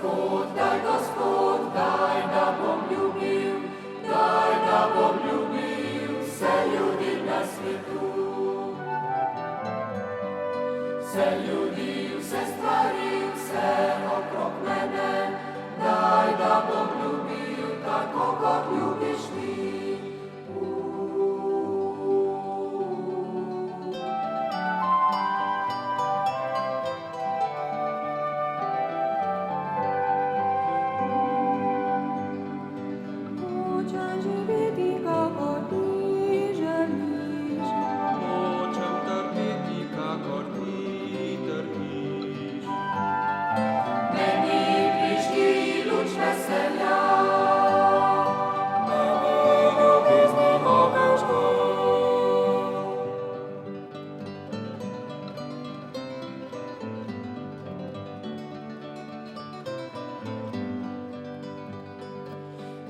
Gospod, daj, da bom ljubil vse ljudi na svetu. Vse ljudi, vse stvari, vse okrog mene, daj, da bom ljubil tako, kot ljubiš ti.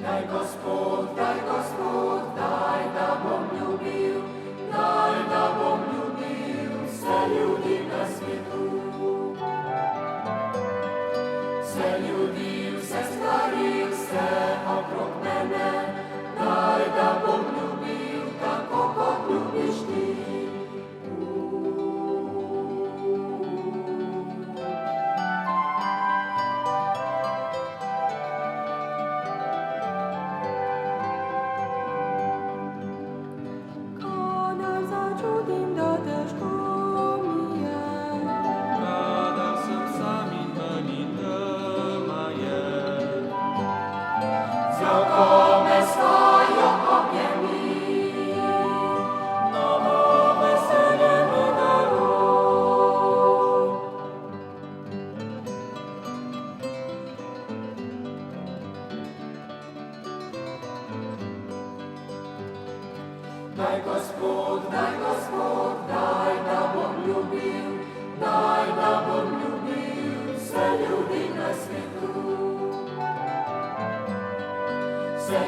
Daj Gospod, daj, da bom ljubil vse ljudi na svetu. Vse ljudi, vse stvari, vse okrog mene, daj, da bom ljubil tako, kot ljubiš ti. Daj Gospod, daj, da bom ljubil vse ljudi na svetu. Vse